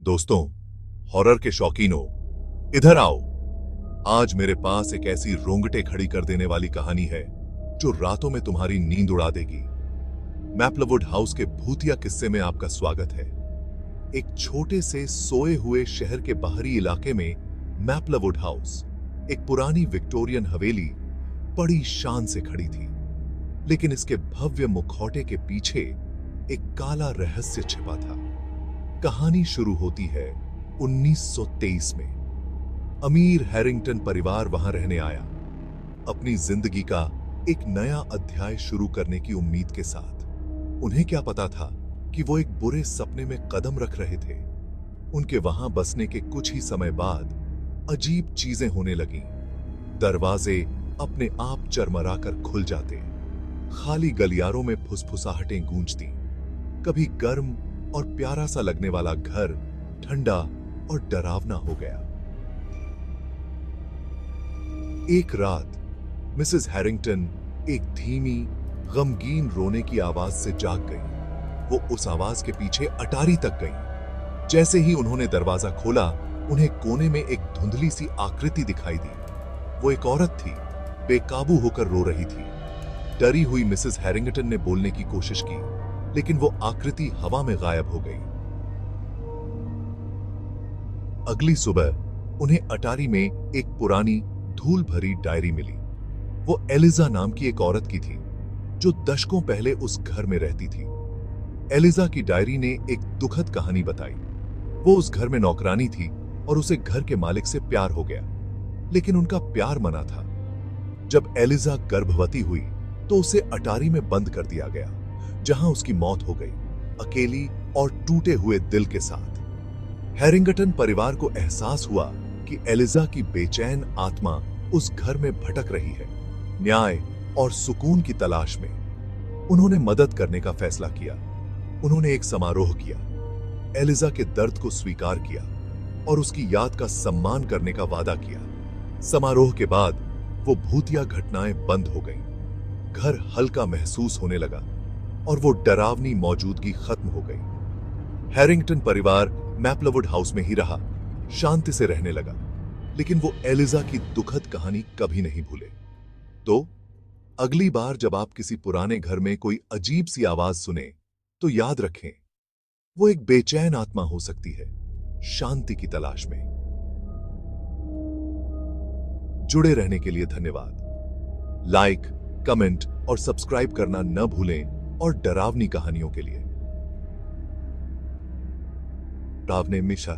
दोस्तों, हॉरर के शौकीनों, इधर आओ। आज मेरे पास एक ऐसी रोंगटे खड़ी कर देने वाली कहानी है जो रातों में तुम्हारी नींद उड़ा देगी। मैपलवुड हाउस के भूतिया किस्से में आपका स्वागत है। एक छोटे से सोए हुए शहर के बाहरी इलाके में मैपलवुड हाउस, एक पुरानी विक्टोरियन हवेली, बड़ी शान से खड़ी थी। लेकिन इसके भव्य मुखौटे के पीछे एक काला रहस्य छिपा था। कहानी शुरू होती है 1923 में। अमीर हैरिंगटन परिवार वहां रहने आया, अपनी जिंदगी का एक नया अध्याय शुरू करने की उम्मीद के साथ। उन्हें क्या पता था कि वो एक बुरे सपने में कदम रख रहे थे। उनके वहां बसने के कुछ ही समय बाद अजीब चीजें होने लगीं। दरवाजे अपने आप चरमराकर खुल जाते, खाली गलियारों में फुसफुसाहटें गूंजती। कभी गर्म और प्यारा सा लगने वाला घर ठंडा और डरावना हो गया। एक रात मिसेस हैरिंगटन एक धीमी, गमगीन रोने की आवाज से जाग गई। वो उस आवाज के पीछे अटारी तक गई। जैसे ही उन्होंने दरवाजा खोला, उन्हें कोने में एक धुंधली सी आकृति दिखाई दी। वो एक औरत थी, बेकाबू होकर रो रही थी। डरी हुई मिसेस हैरिंगटन ने बोलने की कोशिश की, लेकिन वो आकृति हवा में गायब हो गई। अगली सुबह उन्हें अटारी में एक पुरानी धूल भरी डायरी मिली। वो एलिजा नाम की एक औरत की थी जो दशकों पहले उस घर में रहती थी। एलिजा की डायरी ने एक दुखद कहानी बताई। वो उस घर में नौकरानी थी और उसे घर के मालिक से प्यार हो गया, लेकिन उनका प्यार मना था। जब एलिजा गर्भवती हुई तो उसे अटारी में बंद कर दिया गया, जहां उसकी मौत हो गई, अकेली और टूटे हुए दिल के साथ। हैरिंगटन परिवार को एहसास हुआ कि एलिजा की बेचैन आत्मा उस घर में भटक रही है, न्याय और सुकून की तलाश में। उन्होंने मदद करने का फैसला किया। उन्होंने एक समारोह किया, एलिजा के दर्द को स्वीकार किया और उसकी याद का सम्मान करने का वादा किया। समारोह के बाद वो भूतिया घटनाएं बंद हो गईं। घर हल्का महसूस होने लगा और वो डरावनी मौजूदगी खत्म हो गई। हैरिंगटन परिवार मैपलवुड हाउस में ही रहा, शांति से रहने लगा, लेकिन वो एलिजा की दुखद कहानी कभी नहीं भूले। तो अगली बार जब आप किसी पुराने घर में कोई अजीब सी आवाज सुने, तो याद रखें, वो एक बेचैन आत्मा हो सकती है, शांति की तलाश में। जुड़े रहने के लिए धन्यवाद। लाइक, कमेंट और सब्सक्राइब करना न भूलें। और डरावनी कहानियों के लिए डरावने मिशा।